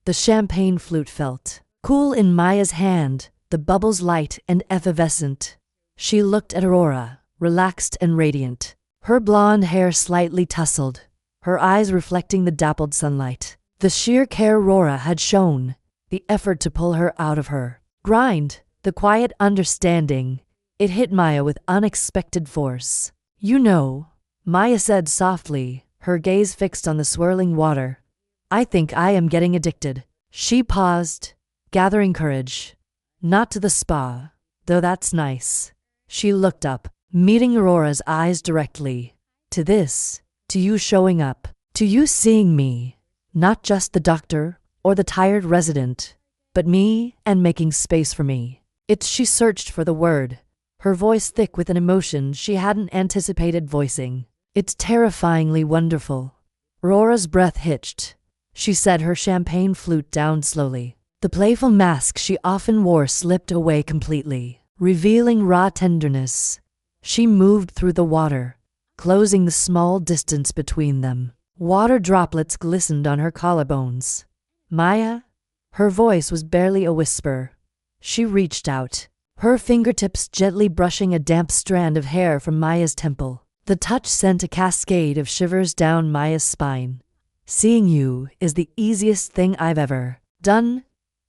The champagne flute felt cool in Maya's hand, the bubbles light and effervescent. She looked at Aurora, relaxed and radiant, her blonde hair slightly tousled, her eyes reflecting the dappled sunlight. The sheer care Aurora had shown, the effort to pull her out of her grind, the quiet understanding, it hit Maya with unexpected force. You know, Maya said softly, her gaze fixed on the swirling water. I think I am getting addicted. She paused, gathering courage. Not to the spa, though that's nice. She looked up, meeting Aurora's eyes directly. To this, to you showing up, to you seeing me, not just the doctor or the tired resident, but me and making space for me. She searched for the word, her voice thick with an emotion she hadn't anticipated voicing. It's terrifyingly wonderful. Aurora's breath hitched. She set her champagne flute down slowly. The playful mask she often wore slipped away completely, revealing raw tenderness. She moved through the water, closing the small distance between them. Water droplets glistened on her collarbones. Maya? Her voice was barely a whisper. She reached out, her fingertips gently brushing a damp strand of hair from Maya's temple. The touch sent a cascade of shivers down Maya's spine. Seeing you is the easiest thing I've ever done.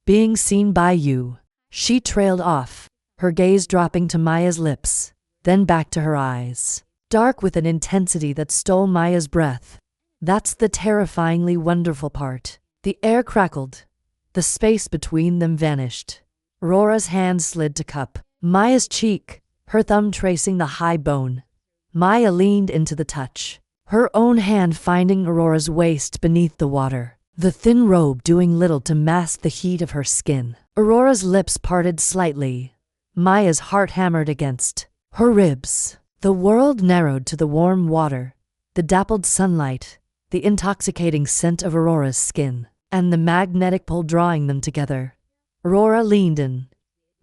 Being seen by you. She trailed off, her gaze dropping to Maya's lips, then back to her eyes, dark with an intensity that stole Maya's breath. That's the terrifyingly wonderful part. The air crackled. The space between them vanished. Aurora's hand slid to cup Maya's cheek, her thumb tracing the high bone. Maya leaned into the touch, her own hand finding Aurora's waist beneath the water, the thin robe doing little to mask the heat of her skin. Aurora's lips parted slightly. Maya's heart hammered against her ribs. The world narrowed to the warm water, the dappled sunlight, the intoxicating scent of Aurora's skin, and the magnetic pull drawing them together. Aurora leaned in.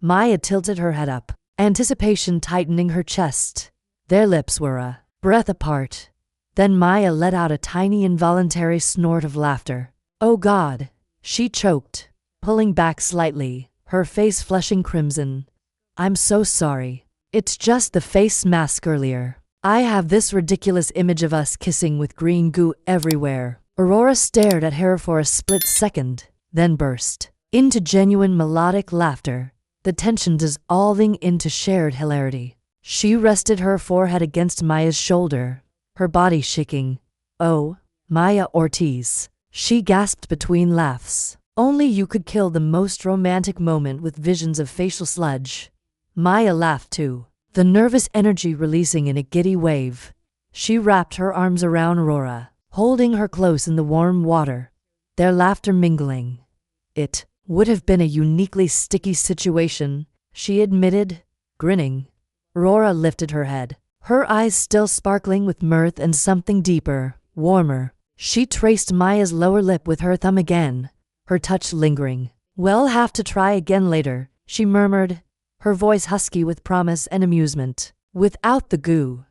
Maya tilted her head up, anticipation tightening her chest. Their lips were a breath apart. Then Maya let out a tiny involuntary snort of laughter. Oh God, she choked, pulling back slightly, her face flushing crimson. I'm so sorry. It's just the face mask earlier. I have this ridiculous image of us kissing with green goo everywhere. Aurora stared at her for a split second, then burst into genuine melodic laughter, the tension dissolving into shared hilarity. She rested her forehead against Maya's shoulder, her body shaking. Oh, Maya Ortiz. She gasped between laughs. Only you could kill the most romantic moment with visions of facial sludge. Maya laughed too, the nervous energy releasing in a giddy wave. She wrapped her arms around Aurora, holding her close in the warm water, their laughter mingling. It would have been a uniquely sticky situation, she admitted, grinning. Aurora lifted her head, her eyes still sparkling with mirth and something deeper, warmer. She traced Maya's lower lip with her thumb again, her touch lingering. "We'll have to try again later," she murmured, her voice husky with promise and amusement. "Without the goo.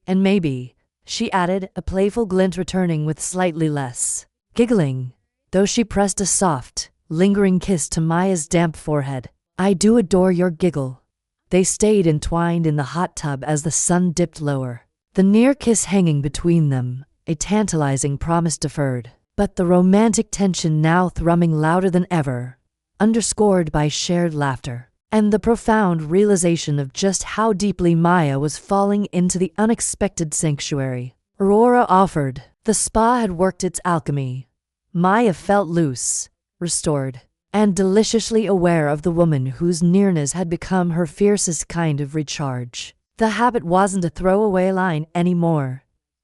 And maybe," she added, a playful glint returning with slightly less giggling, though she pressed a soft, lingering kiss to Maya's damp forehead. "I do adore your giggle." They stayed entwined in the hot tub as the sun dipped lower, the near kiss hanging between them, a tantalizing promise deferred, but the romantic tension now thrumming louder than ever, underscored by shared laughter, and the profound realization of just how deeply Maya was falling into the unexpected sanctuary Aurora offered. The spa had worked its alchemy. Maya felt loose, restored, and deliciously aware of the woman whose nearness had become her fiercest kind of recharge. The habit wasn't a throwaway line anymore.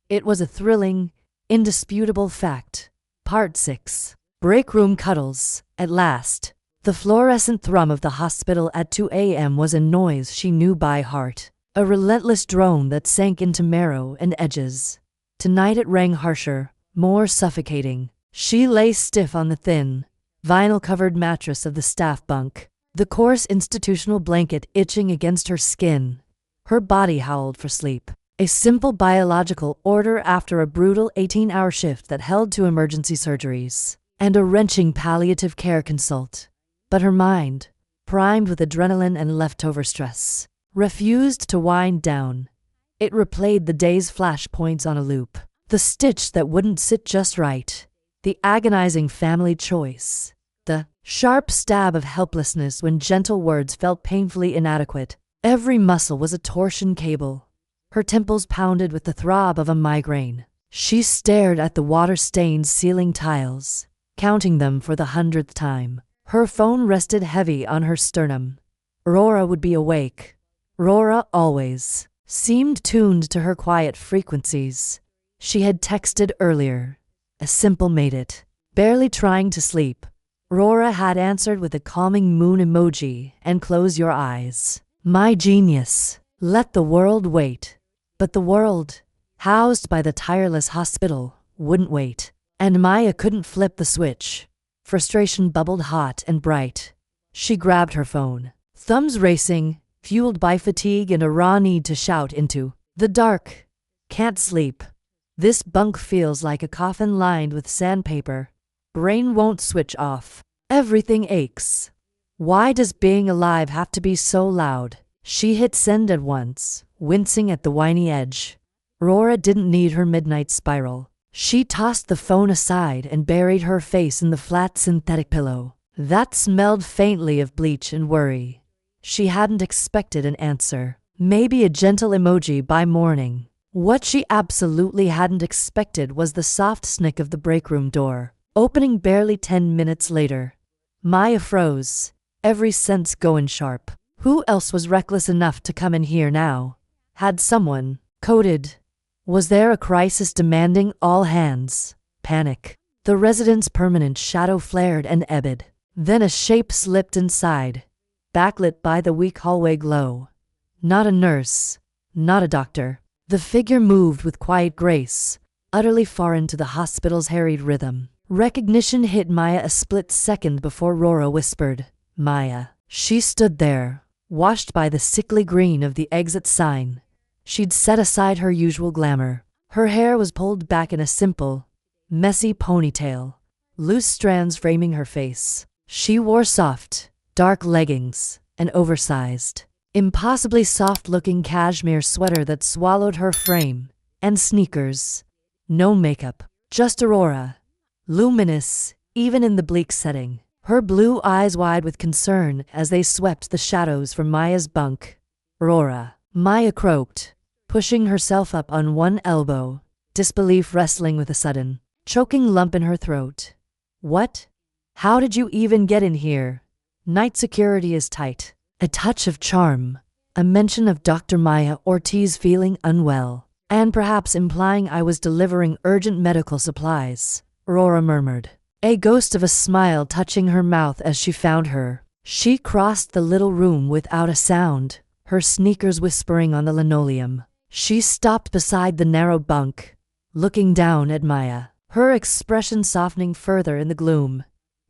It was a thrilling, indisputable fact. Part 6. Break room cuddles. At last, the fluorescent thrum of the hospital at 2 a.m. was a noise she knew by heart, a relentless drone that sank into marrow and edges. Tonight it rang harsher, more suffocating. She lay stiff on the thin, vinyl-covered mattress of the staff bunk, the coarse institutional blanket itching against her skin. Her body howled for sleep, a simple biological order after a brutal 18-hour shift that held to emergency surgeries and a wrenching palliative care consult. But her mind, primed with adrenaline and leftover stress, refused to wind down. It replayed the day's flashpoints on a loop, the stitch that wouldn't sit just right, the agonizing family choice, the sharp stab of helplessness when gentle words felt painfully inadequate. Every muscle was a torsion cable. Her temples pounded with the throb of a migraine. She stared at the water-stained ceiling tiles, counting them for the 100th time. Her phone rested heavy on her sternum. Aurora would be awake. Aurora always seemed tuned to her quiet frequencies. She had texted earlier. A simple made it. Barely trying to sleep, Aurora had answered with a calming moon emoji and "close your eyes." My genius. Let the world wait. But the world, housed by the tireless hospital, wouldn't wait. And Maya couldn't flip the switch. Frustration bubbled hot and bright. She grabbed her phone, thumbs racing, fueled by fatigue and a raw need to shout into the dark. "Can't sleep. This bunk feels like a coffin lined with sandpaper. Brain won't switch off. Everything aches. Why does being alive have to be so loud?" She hit send at once, wincing at the whiny edge. Aurora didn't need her midnight spiral. She tossed the phone aside and buried her face in the flat synthetic pillow. That smelled faintly of bleach and worry. She hadn't expected an answer. Maybe a gentle emoji by morning. What she absolutely hadn't expected was the soft snick of the break room door, opening barely 10 minutes later. Maya froze, every sense going sharp. Who else was reckless enough to come in here now? Had someone coded? Was there a crisis demanding all hands? Panic. The resident's permanent shadow flared and ebbed. Then a shape slipped inside, backlit by the weak hallway glow. Not a nurse, not a doctor. The figure moved with quiet grace, utterly foreign to the hospital's harried rhythm. Recognition hit Maya a split second before Aurora whispered, "Maya." She stood there, washed by the sickly green of the exit sign. She'd set aside her usual glamour. Her hair was pulled back in a simple, messy ponytail, loose strands framing her face. She wore soft, dark leggings, an oversized, impossibly soft-looking cashmere sweater that swallowed her frame, and sneakers. No makeup, just Aurora, luminous, even in the bleak setting. Her blue eyes wide with concern as they swept the shadows from Maya's bunk. "Aurora," Maya croaked, pushing herself up on one elbow, disbelief wrestling with a sudden, choking lump in her throat. "What? How did you even get in here? Night security is tight." A touch of charm, a mention of Dr. Maya Ortiz feeling unwell, and perhaps implying I was delivering urgent medical supplies, Aurora murmured, a ghost of a smile touching her mouth as she found her. She crossed the little room without a sound, her sneakers whispering on the linoleum. She stopped beside the narrow bunk, looking down at Maya, her expression softening further in the gloom.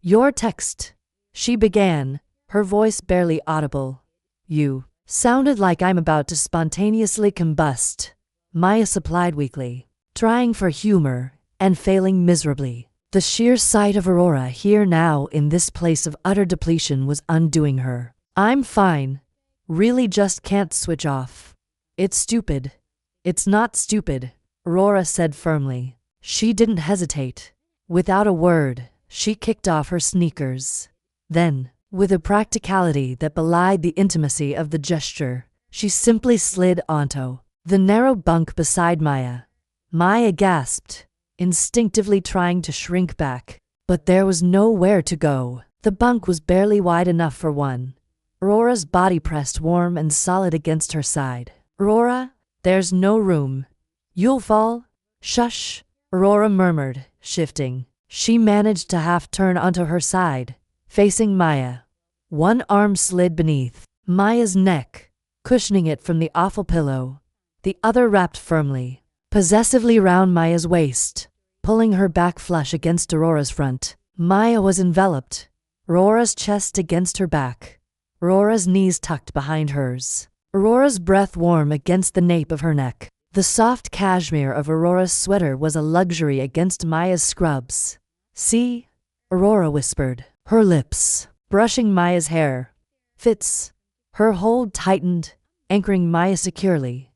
Your text, she began, her voice barely audible. You sounded like I'm about to spontaneously combust, Maya supplied weakly, trying for humor and failing miserably. The sheer sight of Aurora here now in this place of utter depletion was undoing her. I'm fine. Really just can't switch off. It's stupid. It's not stupid, Aurora said firmly. She didn't hesitate. Without a word, she kicked off her sneakers. Then, with a practicality that belied the intimacy of the gesture, she simply slid onto the narrow bunk beside Maya. Maya gasped, instinctively trying to shrink back, but there was nowhere to go. The bunk was barely wide enough for one. Aurora's body pressed warm and solid against her side. Aurora, there's no room. You'll fall. Shush, Aurora murmured, shifting. She managed to half turn onto her side, facing Maya. One arm slid beneath Maya's neck, cushioning it from the awful pillow. The other wrapped firmly, possessively round Maya's waist, pulling her back flush against Aurora's front. Maya was enveloped, Aurora's chest against her back, Aurora's knees tucked behind hers, Aurora's breath warm against the nape of her neck. The soft cashmere of Aurora's sweater was a luxury against Maya's scrubs. See? Aurora whispered, her lips brushing Maya's hair. Fits. Her hold tightened, anchoring Maya securely.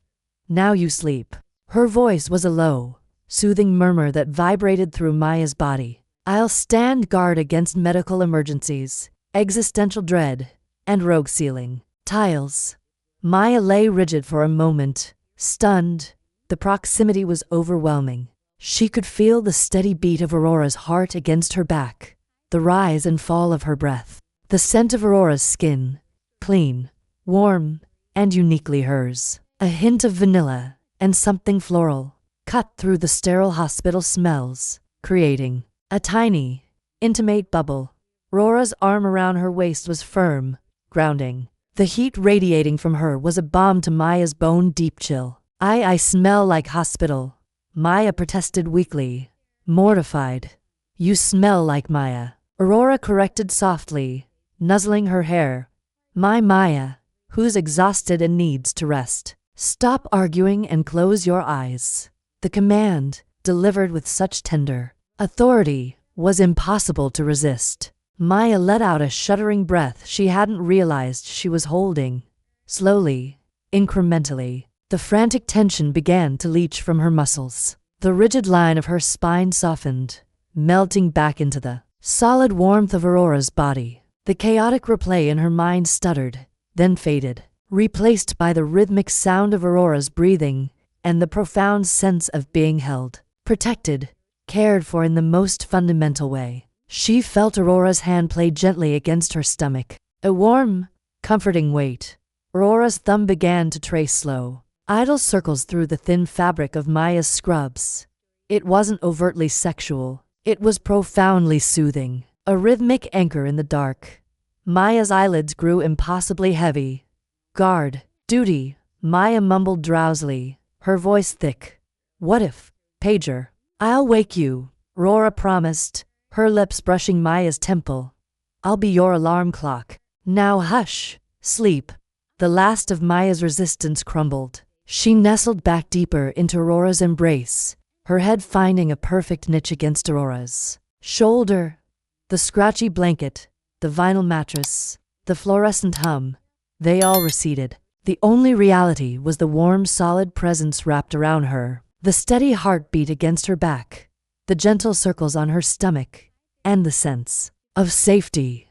Now you sleep. Her voice was a low, soothing murmur that vibrated through Maya's body. I'll stand guard against medical emergencies, existential dread, and rogue ceiling tiles. Maya lay rigid for a moment, stunned. The proximity was overwhelming. She could feel the steady beat of Aurora's heart against her back, the rise and fall of her breath, the scent of Aurora's skin, clean, warm, and uniquely hers. A hint of vanilla and something floral cut through the sterile hospital smells, creating a tiny, intimate bubble. Aurora's arm around her waist was firm, grounding. The heat radiating from her was a balm to Maya's bone-deep chill. I smell like hospital, Maya protested weakly, mortified. You smell like Maya, Aurora corrected softly, nuzzling her hair. My Maya, who's exhausted and needs to rest. Stop arguing and close your eyes. The command, delivered with such tender authority, was impossible to resist. Maya let out a shuddering breath she hadn't realized she was holding. Slowly, incrementally, the frantic tension began to leach from her muscles. The rigid line of her spine softened, melting back into the solid warmth of Aurora's body. The chaotic replay in her mind stuttered, then faded, replaced by the rhythmic sound of Aurora's breathing and the profound sense of being held, protected, cared for in the most fundamental way. She felt Aurora's hand play gently against her stomach, a warm, comforting weight. Aurora's thumb began to trace slow, idle circles through the thin fabric of Maya's scrubs. It wasn't overtly sexual. It was profoundly soothing, a rhythmic anchor in the dark. Maya's eyelids grew impossibly heavy. Guard, duty, Maya mumbled drowsily, her voice thick. What if? Pager. I'll wake you, Aurora promised, her lips brushing Maya's temple. I'll be your alarm clock. Now hush, sleep. The last of Maya's resistance crumbled. She nestled back deeper into Aurora's embrace, her head finding a perfect niche against Aurora's shoulder. The scratchy blanket, the vinyl mattress, the fluorescent hum, they all receded. The only reality was the warm, solid presence wrapped around her, the steady heartbeat against her back, the gentle circles on her stomach, and the sense of safety